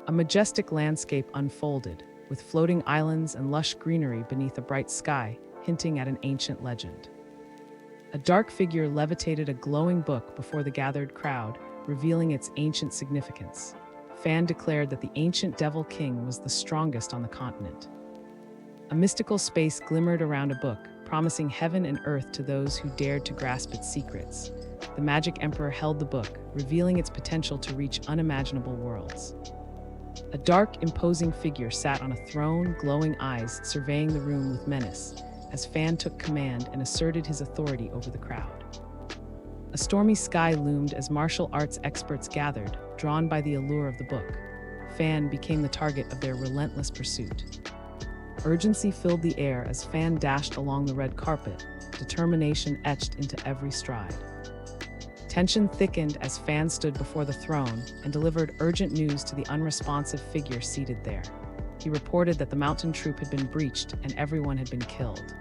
A majestic landscape unfolded, with floating islands and lush greenery beneath a bright sky, hinting at an ancient legend. A dark figure levitated a glowing book before the gathered crowd, revealing its ancient significance. Fan declared that the ancient Devil King was the strongest on the continent. A mystical space glimmered around a book, promising heaven and earth to those who dared to grasp its secrets. The Magic Emperor held the book, revealing its potential to reach unimaginable worlds. A dark, imposing figure sat on a throne, glowing eyes surveying the room with menace, as Fan took command and asserted his authority over the crowd. A stormy sky loomed as martial arts experts gathered, drawn by the allure of the book. Fan became the target of their relentless pursuit. Urgency filled the air as Fan dashed along the red carpet, determination etched into every stride. Tension thickened as Fan stood before the throne and delivered urgent news to the unresponsive figure seated there. He reported that the mountain troop had been breached and everyone had been killed.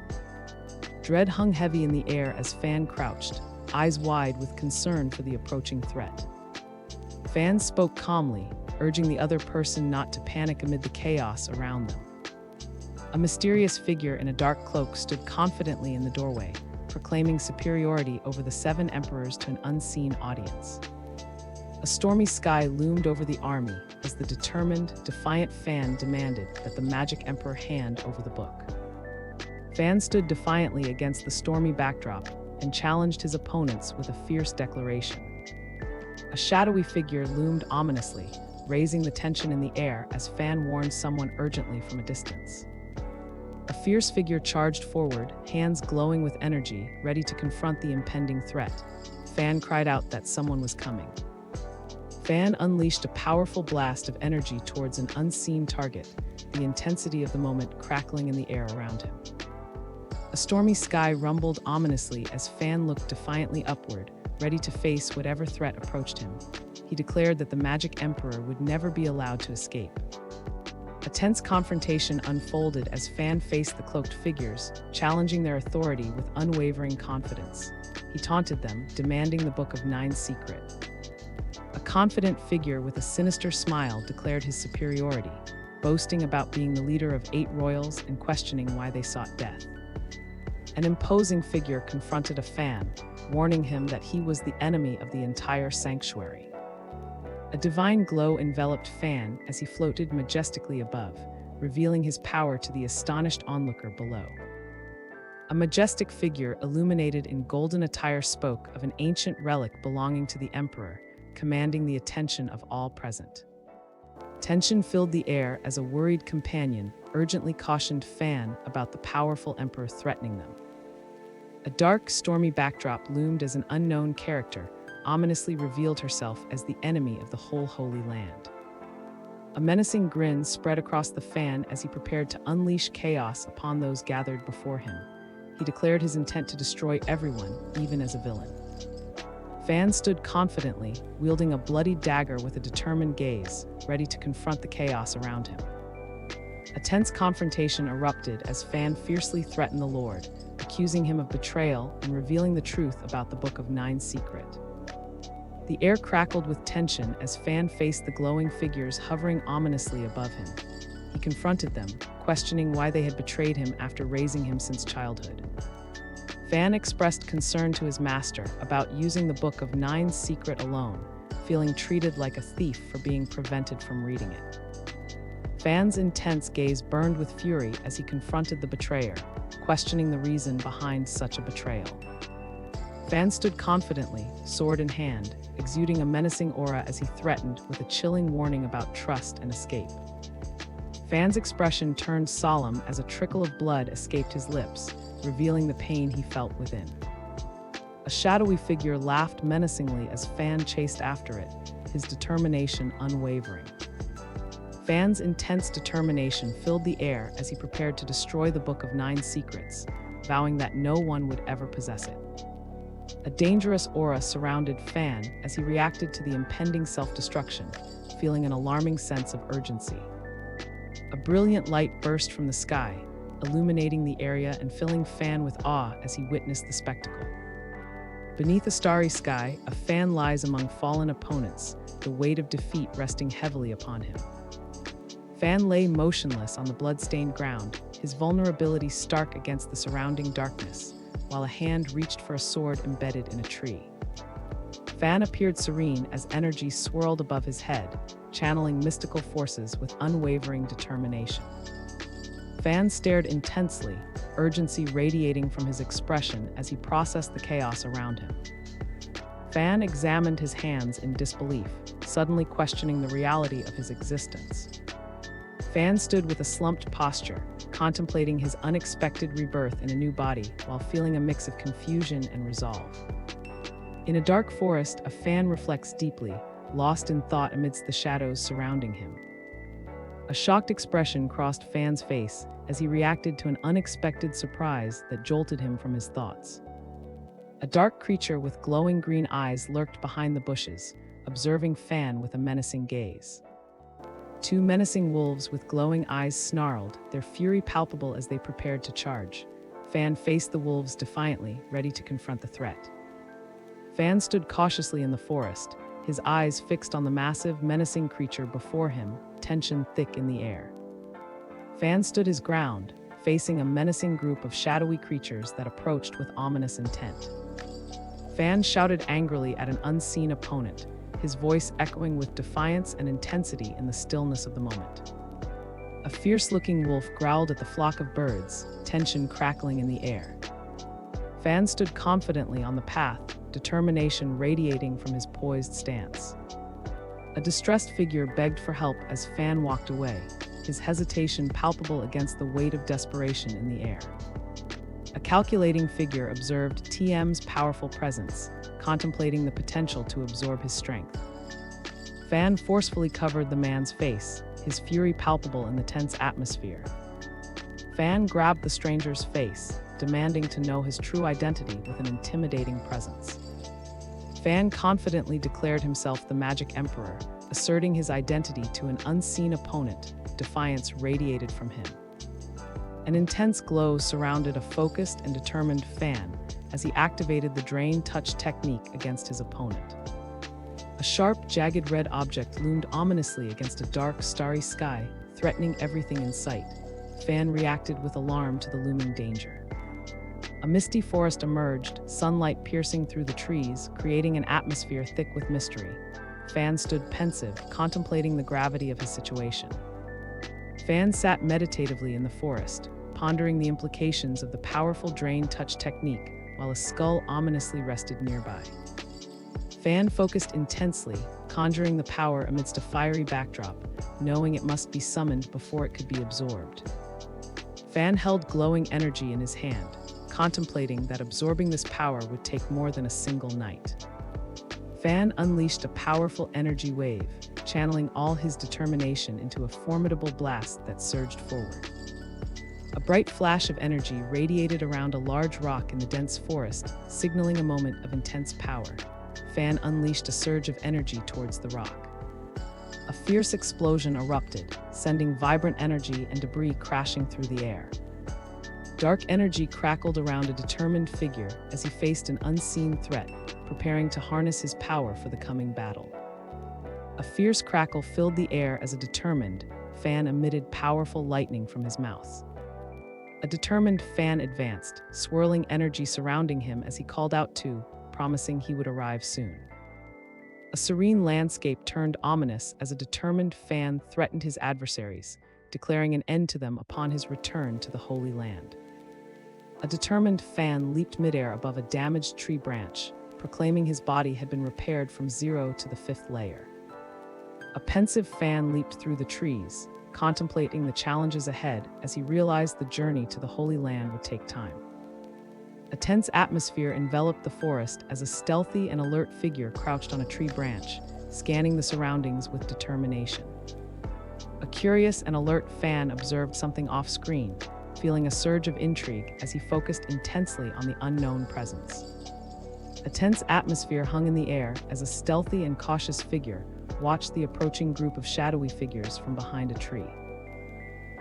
Dread hung heavy in the air as Fan crouched, eyes wide with concern for the approaching threat. Fan spoke calmly, urging the other person not to panic amid the chaos around them. A mysterious figure in a dark cloak stood confidently in the doorway, proclaiming superiority over the 7 emperors to an unseen audience. A stormy sky loomed over the army as the determined, defiant Fan demanded that the Magic Emperor hand over the book. Fan stood defiantly against the stormy backdrop and challenged his opponents with a fierce declaration. A shadowy figure loomed ominously, raising the tension in the air as Fan warned someone urgently from a distance. A fierce figure charged forward, hands glowing with energy, ready to confront the impending threat. Fan cried out that someone was coming. Fan unleashed a powerful blast of energy towards an unseen target, the intensity of the moment crackling in the air around him. A stormy sky rumbled ominously as Fan looked defiantly upward, ready to face whatever threat approached him. He declared that the Magic Emperor would never be allowed to escape. A tense confrontation unfolded as Fan faced the cloaked figures, challenging their authority with unwavering confidence. He taunted them, demanding the Book of Nine's secret. A confident figure with a sinister smile declared his superiority, boasting about being the leader of 8 royals and questioning why they sought death. An imposing figure confronted a Fan, warning him that he was the enemy of the entire sanctuary. A divine glow enveloped Fan as he floated majestically above, revealing his power to the astonished onlooker below. A majestic figure illuminated in golden attire spoke of an ancient relic belonging to the Emperor, commanding the attention of all present. Tension filled the air as a worried companion urgently cautioned Fan about the powerful Emperor threatening them. A dark, stormy backdrop loomed as an unknown character ominously revealed herself as the enemy of the whole Holy Land. A menacing grin spread across the Fan as he prepared to unleash chaos upon those gathered before him. He declared his intent to destroy everyone, even as a villain. Fan stood confidently, wielding a bloody dagger with a determined gaze, ready to confront the chaos around him. A tense confrontation erupted as Fan fiercely threatened the Lord, accusing him of betrayal and revealing the truth about the Book of Nine's secret. The air crackled with tension as Fan faced the glowing figures hovering ominously above him. He confronted them, questioning why they had betrayed him after raising him since childhood. Fan expressed concern to his master about using the Book of Nine's secret alone, feeling treated like a thief for being prevented from reading it. Fan's intense gaze burned with fury as he confronted the betrayer, questioning the reason behind such a betrayal. Fan stood confidently, sword in hand, exuding a menacing aura as he threatened with a chilling warning about trust and escape. Fan's expression turned solemn as a trickle of blood escaped his lips, revealing the pain he felt within. A shadowy figure laughed menacingly as Fan chased after it, his determination unwavering. Fan's intense determination filled the air as he prepared to destroy the Book of Nine's secrets, vowing that no one would ever possess it. A dangerous aura surrounded Fan as he reacted to the impending self-destruction, feeling an alarming sense of urgency. A brilliant light burst from the sky, illuminating the area and filling Fan with awe as he witnessed the spectacle. Beneath a starry sky, a Fan lies among fallen opponents, the weight of defeat resting heavily upon him. Fan lay motionless on the blood-stained ground, his vulnerability stark against the surrounding darkness, while a hand reached for a sword embedded in a tree. Fan appeared serene as energy swirled above his head, channeling mystical forces with unwavering determination. Fan stared intensely, urgency radiating from his expression as he processed the chaos around him. Fan examined his hands in disbelief, suddenly questioning the reality of his existence. Fan stood with a slumped posture, contemplating his unexpected rebirth in a new body while feeling a mix of confusion and resolve. In a dark forest, a Fan reflects deeply, lost in thought amidst the shadows surrounding him. A shocked expression crossed Fan's face as he reacted to an unexpected surprise that jolted him from his thoughts. A dark creature with glowing green eyes lurked behind the bushes, observing Fan with a menacing gaze. Two menacing wolves with glowing eyes snarled, their fury palpable as they prepared to charge. Fan faced the wolves defiantly, ready to confront the threat. Fan stood cautiously in the forest, his eyes fixed on the massive, menacing creature before him, tension thick in the air. Fan stood his ground, facing a menacing group of shadowy creatures that approached with ominous intent. Fan shouted angrily at an unseen opponent, his voice echoing with defiance and intensity in the stillness of the moment. A fierce-looking wolf growled at the flock of birds, tension crackling in the air. Fan stood confidently on the path, determination radiating from his poised stance. A distressed figure begged for help as Fan walked away, his hesitation palpable against the weight of desperation in the air. A calculating figure observed TM's powerful presence, contemplating the potential to absorb his strength. Fan forcefully covered the man's face, his fury palpable in the tense atmosphere. Fan grabbed the stranger's face, demanding to know his true identity with an intimidating presence. Fan confidently declared himself the Magic Emperor, asserting his identity to an unseen opponent. Defiance radiated from him. An intense glow surrounded a focused and determined Fan as he activated the Drain Touch technique against his opponent. A sharp, jagged red object loomed ominously against a dark, starry sky, threatening everything in sight. Fan reacted with alarm to the looming danger. A misty forest emerged, sunlight piercing through the trees, creating an atmosphere thick with mystery. Fan stood pensive, contemplating the gravity of his situation. Fan sat meditatively in the forest, pondering the implications of the powerful Drain Touch technique, while a skull ominously rested nearby. Fan focused intensely, conjuring the power amidst a fiery backdrop, knowing it must be summoned before it could be absorbed. Fan held glowing energy in his hand, contemplating that absorbing this power would take more than a single night. Fan unleashed a powerful energy wave, channeling all his determination into a formidable blast that surged forward. A bright flash of energy radiated around a large rock in the dense forest, signaling a moment of intense power. Fan unleashed a surge of energy towards the rock. A fierce explosion erupted, sending vibrant energy and debris crashing through the air. Dark energy crackled around a determined figure as he faced an unseen threat, preparing to harness his power for the coming battle. A fierce crackle filled the air as a determined Fan emitted powerful lightning from his mouth. A determined Fan advanced, swirling energy surrounding him as he called out to, promising he would arrive soon. A serene landscape turned ominous as a determined Fan threatened his adversaries, declaring an end to them upon his return to the Holy Land. A determined Fan leaped midair above a damaged tree branch, proclaiming his body had been repaired from 0 to the 5th layer. A pensive Fan leaped through the trees, contemplating the challenges ahead as he realized the journey to the Holy Land would take time. A tense atmosphere enveloped the forest as a stealthy and alert figure crouched on a tree branch, scanning the surroundings with determination. A curious and alert Fan observed something off-screen, feeling a surge of intrigue as he focused intensely on the unknown presence. A tense atmosphere hung in the air as a stealthy and cautious figure watched the approaching group of shadowy figures from behind a tree.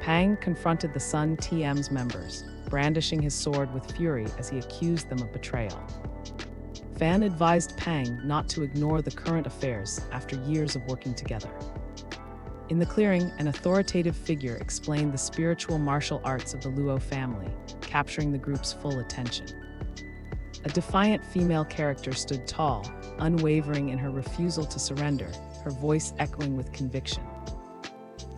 Pang confronted the Sun TM's members, brandishing his sword with fury as he accused them of betrayal. Fan advised Pang not to ignore the current affairs after years of working together. In the clearing, an authoritative figure explained the spiritual martial arts of the Luo family, capturing the group's full attention. A defiant female character stood tall, unwavering in her refusal to surrender, her voice echoing with conviction.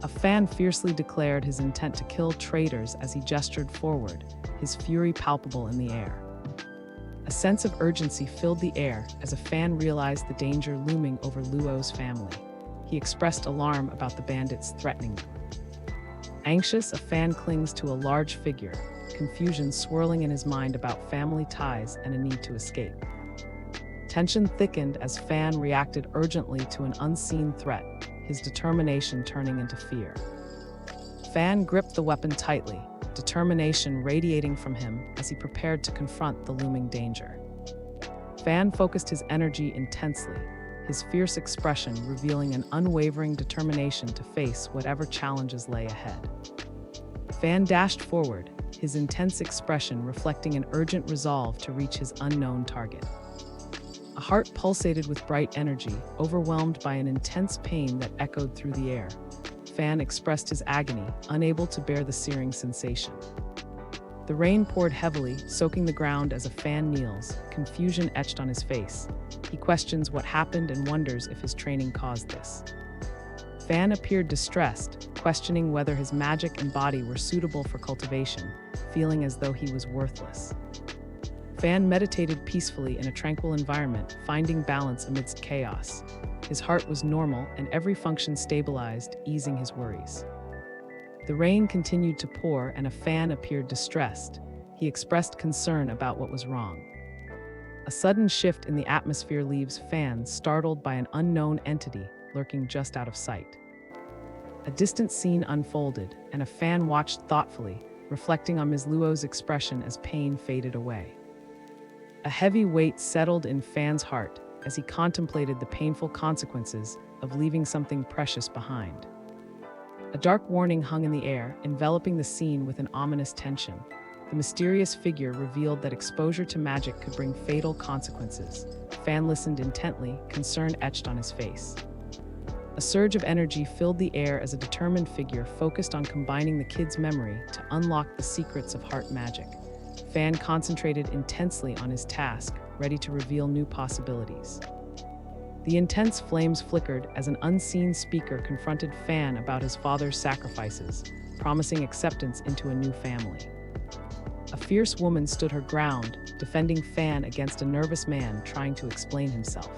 A fan fiercely declared his intent to kill traitors as he gestured forward, his fury palpable in the air. A sense of urgency filled the air as a fan realized the danger looming over Luo's family. He expressed alarm about the bandits threatening them. Anxious, a fan clings to a large figure, confusion swirling in his mind about family ties and a need to escape. Tension thickened as Fan reacted urgently to an unseen threat, his determination turning into fear. Fan gripped the weapon tightly, determination radiating from him as he prepared to confront the looming danger. Fan focused his energy intensely, his fierce expression revealing an unwavering determination to face whatever challenges lay ahead. Fan dashed forward, his intense expression reflecting an urgent resolve to reach his unknown target. A heart pulsated with bright energy, overwhelmed by an intense pain that echoed through the air. Fan expressed his agony, unable to bear the searing sensation. The rain poured heavily, soaking the ground as a Fan kneels, confusion etched on his face. He questions what happened and wonders if his training caused this. Fan appeared distressed, questioning whether his magic and body were suitable for cultivation, feeling as though he was worthless. Fan meditated peacefully in a tranquil environment, finding balance amidst chaos. His heart was normal and every function stabilized, easing his worries. The rain continued to pour and a Fan appeared distressed. He expressed concern about what was wrong. A sudden shift in the atmosphere leaves Fan startled by an unknown entity lurking just out of sight. A distant scene unfolded, and a Fan watched thoughtfully, reflecting on Ms. Luo's expression as pain faded away. A heavy weight settled in Fan's heart as he contemplated the painful consequences of leaving something precious behind. A dark warning hung in the air, enveloping the scene with an ominous tension. The mysterious figure revealed that exposure to magic could bring fatal consequences. Fan listened intently, concern etched on his face. A surge of energy filled the air as a determined figure focused on combining the kid's memory to unlock the secrets of heart magic. Fan concentrated intensely on his task, ready to reveal new possibilities. The intense flames flickered as an unseen speaker confronted Fan about his father's sacrifices, promising acceptance into a new family. A fierce woman stood her ground, defending Fan against a nervous man trying to explain himself.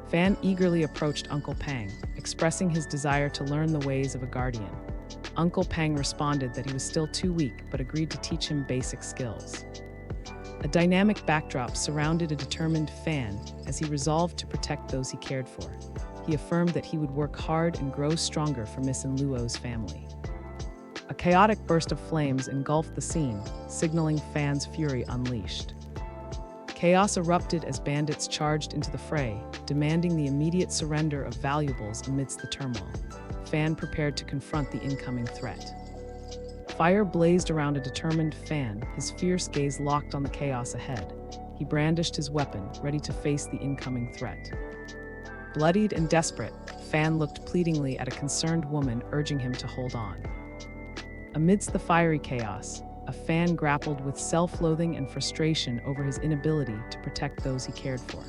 Fan eagerly approached Uncle Pang, expressing his desire to learn the ways of a guardian. Uncle Pang responded that he was still too weak, but agreed to teach him basic skills. A dynamic backdrop surrounded a determined Fan as he resolved to protect those he cared for. He affirmed that he would work hard and grow stronger for Miss Luo's family. A chaotic burst of flames engulfed the scene, signaling Fan's fury unleashed. Chaos erupted as bandits charged into the fray, demanding the immediate surrender of valuables amidst the turmoil. Fan prepared to confront the incoming threat. Fire blazed around a determined Fan, his fierce gaze locked on the chaos ahead. He brandished his weapon, ready to face the incoming threat. Bloodied and desperate, Fan looked pleadingly at a concerned woman, urging him to hold on. Amidst the fiery chaos, a Fan grappled with self-loathing and frustration over his inability to protect those he cared for.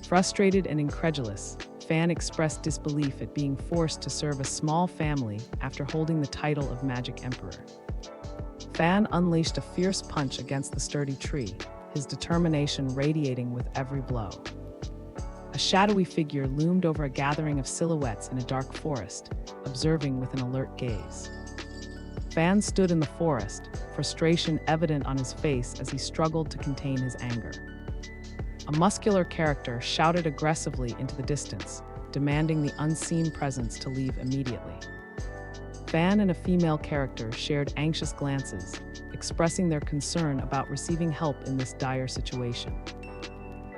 Frustrated and incredulous, Fan expressed disbelief at being forced to serve a small family after holding the title of Magic Emperor. Fan unleashed a fierce punch against the sturdy tree, his determination radiating with every blow. A shadowy figure loomed over a gathering of silhouettes in a dark forest, observing with an alert gaze. Fan stood in the forest, frustration evident on his face as he struggled to contain his anger. A muscular character shouted aggressively into the distance, demanding the unseen presence to leave immediately. Fan and a female character shared anxious glances, expressing their concern about receiving help in this dire situation.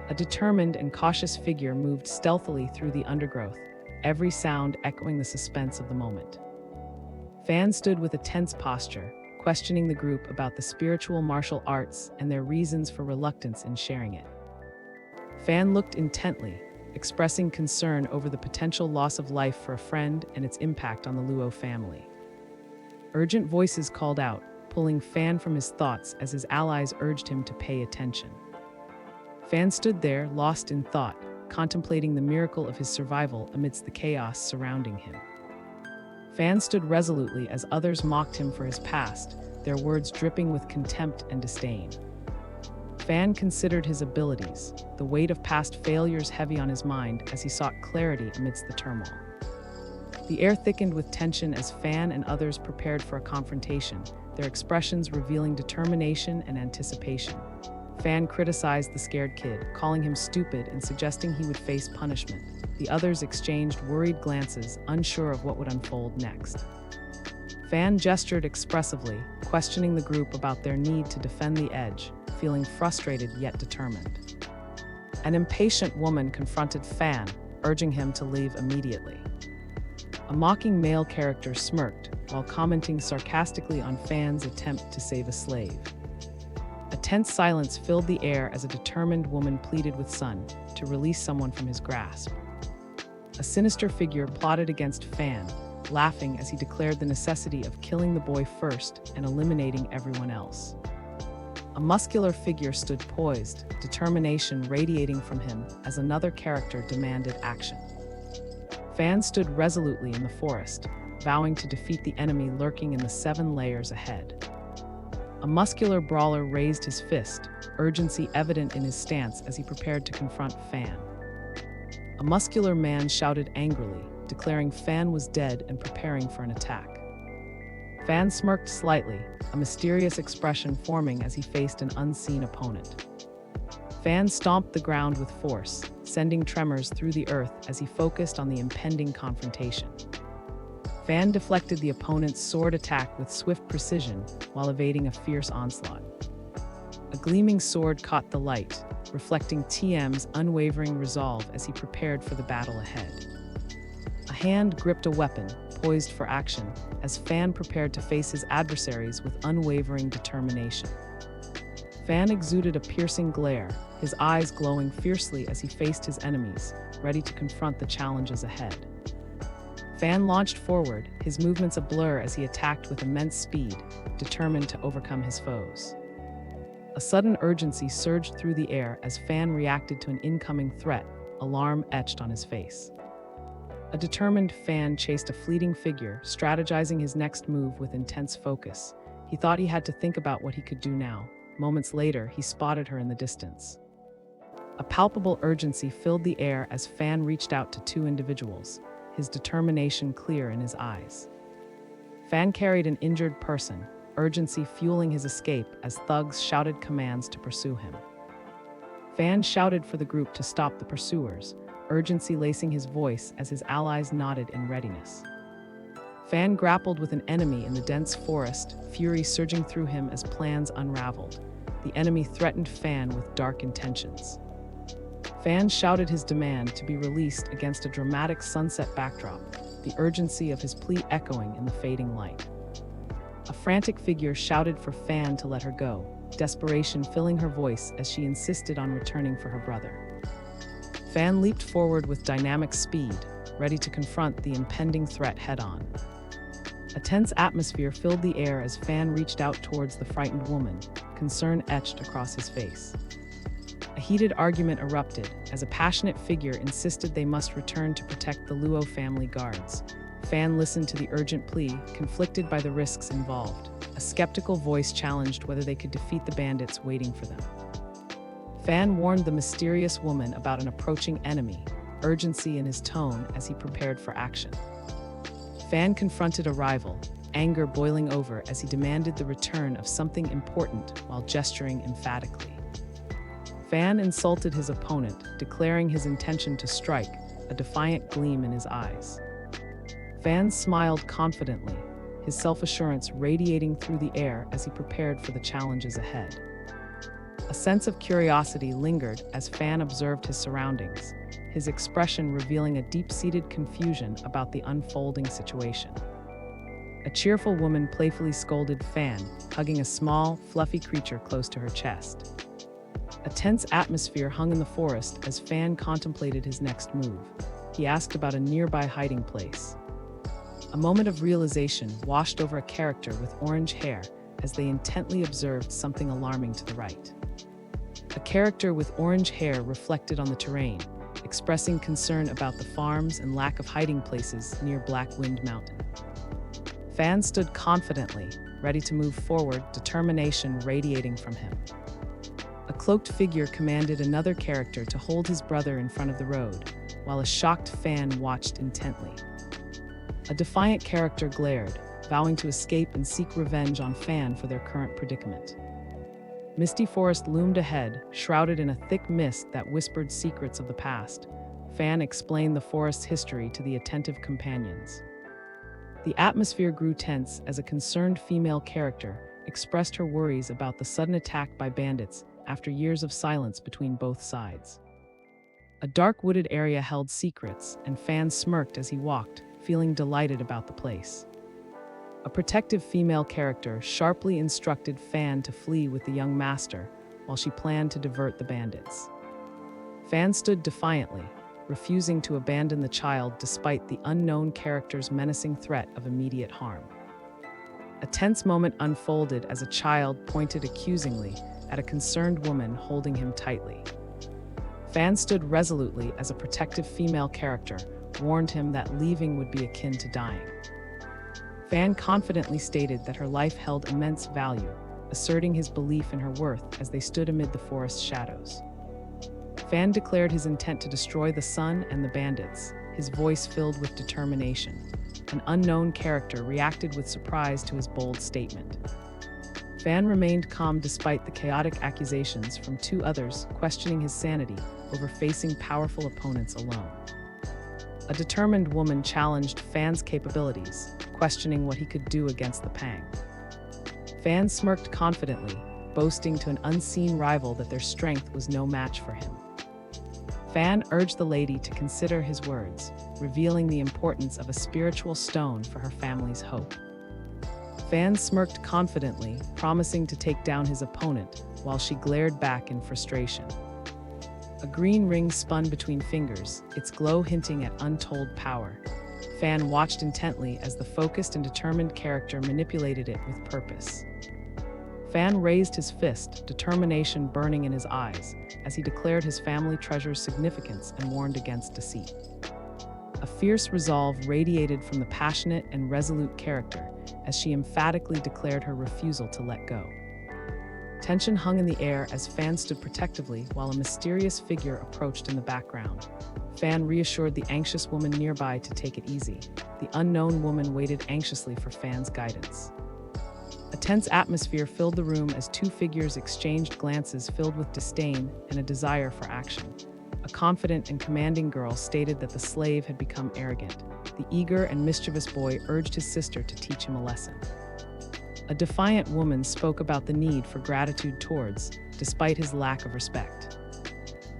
A determined and cautious figure moved stealthily through the undergrowth, every sound echoing the suspense of the moment. Fan stood with a tense posture, questioning the group about the spiritual martial arts and their reasons for reluctance in sharing it. Fan looked intently, expressing concern over the potential loss of life for a friend and its impact on the Luo family. Urgent voices called out, pulling Fan from his thoughts as his allies urged him to pay attention. Fan stood there, lost in thought, contemplating the miracle of his survival amidst the chaos surrounding him. Fan stood resolutely as others mocked him for his past, their words dripping with contempt and disdain. Fan considered his abilities, the weight of past failures heavy on his mind as he sought clarity amidst the turmoil. The air thickened with tension as Fan and others prepared for a confrontation, their expressions revealing determination and anticipation. Fan criticized the scared kid, calling him stupid and suggesting he would face punishment. The others exchanged worried glances, unsure of what would unfold next. Fan gestured expressively, questioning the group about their need to defend the edge, feeling frustrated yet determined. An impatient woman confronted Fan, urging him to leave immediately. A mocking male character smirked, while commenting sarcastically on Fan's attempt to save a slave. A tense silence filled the air as a determined woman pleaded with Sun to release someone from his grasp. A sinister figure plotted against Fan, laughing as he declared the necessity of killing the boy first and eliminating everyone else. A muscular figure stood poised, determination radiating from him as another character demanded action. Fan stood resolutely in the forest, vowing to defeat the enemy lurking in the 7 layers ahead. A muscular brawler raised his fist, urgency evident in his stance as he prepared to confront Fan. A muscular man shouted angrily, declaring Fan was dead and preparing for an attack. Fan smirked slightly, a mysterious expression forming as he faced an unseen opponent. Fan stomped the ground with force, sending tremors through the earth as he focused on the impending confrontation. Fan deflected the opponent's sword attack with swift precision while evading a fierce onslaught. A gleaming sword caught the light, reflecting TM's unwavering resolve as he prepared for the battle ahead. A hand gripped a weapon, poised for action, as Fan prepared to face his adversaries with unwavering determination. Fan exuded a piercing glare, his eyes glowing fiercely as he faced his enemies, ready to confront the challenges ahead. Fan launched forward, his movements a blur as he attacked with immense speed, determined to overcome his foes. A sudden urgency surged through the air as Fan reacted to an incoming threat, alarm etched on his face. A determined Fan chased a fleeting figure, strategizing his next move with intense focus. He thought he had to think about what he could do now. Moments later, he spotted her in the distance. A palpable urgency filled the air as Fan reached out to 2 individuals, his determination clear in his eyes. Fan carried an injured person, urgency fueling his escape as thugs shouted commands to pursue him. Fan shouted for the group to stop the pursuers, urgency lacing his voice as his allies nodded in readiness. Fan grappled with an enemy in the dense forest, fury surging through him as plans unraveled. The enemy threatened Fan with dark intentions. Fan shouted his demand to be released against a dramatic sunset backdrop, the urgency of his plea echoing in the fading light. A frantic figure shouted for Fan to let her go, desperation filling her voice as she insisted on returning for her brother. Fan leaped forward with dynamic speed, ready to confront the impending threat head-on. A tense atmosphere filled the air as Fan reached out towards the frightened woman, concern etched across his face. A heated argument erupted as a passionate figure insisted they must return to protect the Luo family guards. Fan listened to the urgent plea, conflicted by the risks involved. A skeptical voice challenged whether they could defeat the bandits waiting for them. Fan warned the mysterious woman about an approaching enemy, urgency in his tone as he prepared for action. Fan confronted a rival, anger boiling over as he demanded the return of something important while gesturing emphatically. Fan insulted his opponent, declaring his intention to strike, a defiant gleam in his eyes. Fan smiled confidently, his self-assurance radiating through the air as he prepared for the challenges ahead. A sense of curiosity lingered as Fan observed his surroundings, his expression revealing a deep-seated confusion about the unfolding situation. A cheerful woman playfully scolded Fan, hugging a small, fluffy creature close to her chest. A tense atmosphere hung in the forest as Fan contemplated his next move. He asked about a nearby hiding place. A moment of realization washed over a character with orange hair as they intently observed something alarming to the right. A character with orange hair reflected on the terrain, expressing concern about the farms and lack of hiding places near Black Wind Mountain. Fan stood confidently, ready to move forward, determination radiating from him. A cloaked figure commanded another character to hold his brother in front of the road, while a shocked Fan watched intently. A defiant character glared, vowing to escape and seek revenge on Fan for their current predicament. Misty forest loomed ahead, shrouded in a thick mist that whispered secrets of the past. Fan explained the forest's history to the attentive companions. The atmosphere grew tense as a concerned female character expressed her worries about the sudden attack by bandits after years of silence between both sides. A dark wooded area held secrets, and Fan smirked as he walked, feeling delighted about the place. A protective female character sharply instructed Fan to flee with the young master, while she planned to divert the bandits. Fan stood defiantly, refusing to abandon the child despite the unknown character's menacing threat of immediate harm. A tense moment unfolded as a child pointed accusingly at a concerned woman holding him tightly. Fan stood resolutely as a protective female character warned him that leaving would be akin to dying. Fan confidently stated that her life held immense value, asserting his belief in her worth as they stood amid the forest's shadows. Fan declared his intent to destroy the sun and the bandits, his voice filled with determination. An unknown character reacted with surprise to his bold statement. Fan remained calm despite the chaotic accusations from two others questioning his sanity over facing powerful opponents alone. A determined woman challenged Fan's capabilities, questioning what he could do against the Pang. Fan smirked confidently, boasting to an unseen rival that their strength was no match for him. Fan urged the lady to consider his words, revealing the importance of a spiritual stone for her family's hope. Fan smirked confidently, promising to take down his opponent, while she glared back in frustration. A green ring spun between fingers, its glow hinting at untold power. Fan watched intently as the focused and determined character manipulated it with purpose. Fan raised his fist, determination burning in his eyes, as he declared his family treasure's significance and warned against deceit. A fierce resolve radiated from the passionate and resolute character as she emphatically declared her refusal to let go. Tension hung in the air as Fan stood protectively while a mysterious figure approached in the background. Fan reassured the anxious woman nearby to take it easy. The unknown woman waited anxiously for Fan's guidance. A tense atmosphere filled the room as two figures exchanged glances filled with disdain and a desire for action. A confident and commanding girl stated that the slave had become arrogant. The eager and mischievous boy urged his sister to teach him a lesson. A defiant woman spoke about the need for gratitude towards, despite his lack of respect.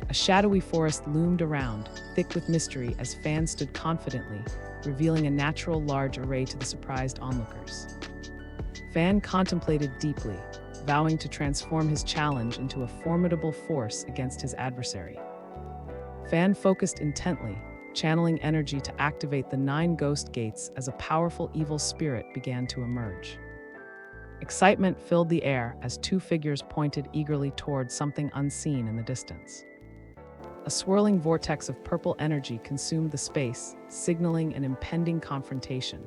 A shadowy forest loomed around, thick with mystery as Fan stood confidently, revealing a natural large array to the surprised onlookers. Fan contemplated deeply, vowing to transform his challenge into a formidable force against his adversary. Fan focused intently, channeling energy to activate the 9 ghost gates as a powerful evil spirit began to emerge. Excitement filled the air as two figures pointed eagerly toward something unseen in the distance. A swirling vortex of purple energy consumed the space, signaling an impending confrontation.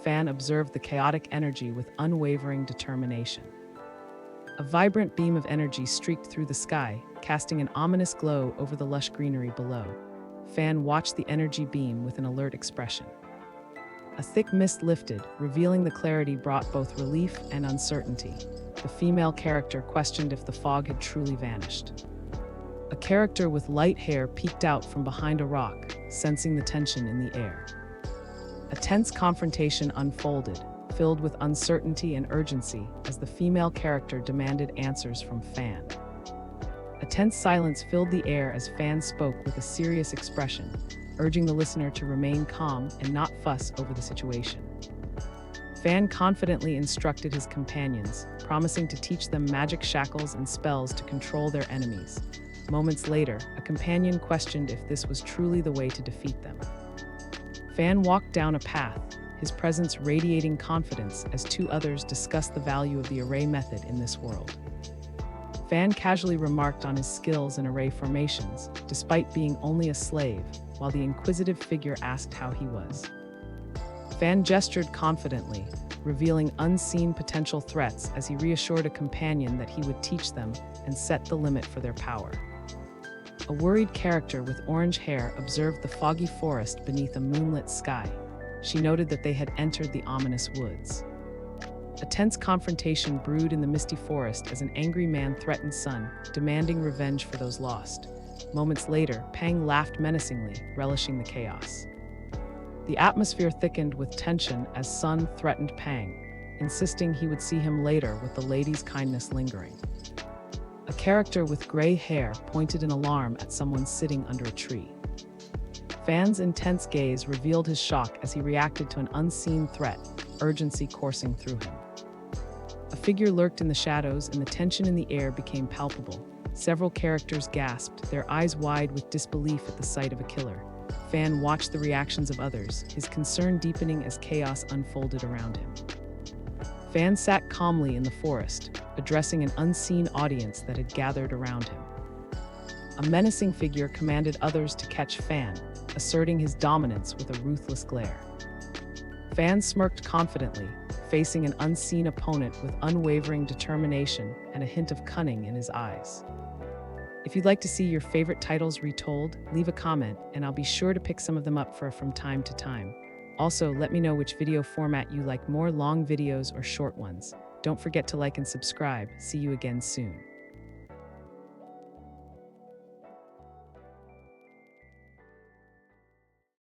Fan observed the chaotic energy with unwavering determination. A vibrant beam of energy streaked through the sky, casting an ominous glow over the lush greenery below. Fan watched the energy beam with an alert expression. A thick mist lifted, revealing the clarity brought both relief and uncertainty. The female character questioned if the fog had truly vanished. A character with light hair peeked out from behind a rock, sensing the tension in the air. A tense confrontation unfolded, filled with uncertainty and urgency as the female character demanded answers from Fan. A tense silence filled the air as Fan spoke with a serious expression, urging the listener to remain calm and not fuss over the situation. Fan confidently instructed his companions, promising to teach them magic shackles and spells to control their enemies. Moments later, a companion questioned if this was truly the way to defeat them. Fan walked down a path, his presence radiating confidence as two others discussed the value of the array method in this world. Fan casually remarked on his skills in array formations, despite being only a slave, while the inquisitive figure asked how he was. Fan gestured confidently, revealing unseen potential threats as he reassured a companion that he would teach them and set the limit for their power. A worried character with orange hair observed the foggy forest beneath a moonlit sky. She noted that they had entered the ominous woods. A tense confrontation brewed in the misty forest as an angry man threatened Sun, demanding revenge for those lost. Moments later, Pang laughed menacingly, relishing the chaos. The atmosphere thickened with tension as Sun threatened Pang, insisting he would see him later with the lady's kindness lingering. A character with gray hair pointed in alarm at someone sitting under a tree. Fan's intense gaze revealed his shock as he reacted to an unseen threat, urgency coursing through him. A figure lurked in the shadows and the tension in the air became palpable. Several characters gasped, their eyes wide with disbelief at the sight of a killer. Fan watched the reactions of others, his concern deepening as chaos unfolded around him. Fan sat calmly in the forest, addressing an unseen audience that had gathered around him. A menacing figure commanded others to catch Fan, asserting his dominance with a ruthless glare. Fan smirked confidently, facing an unseen opponent with unwavering determination and a hint of cunning in his eyes. If you'd like to see your favorite titles retold, leave a comment and I'll be sure to pick some of them up from time to time. Also, let me know which video format you like more, long videos or short ones. Don't forget to like and subscribe. See you again soon.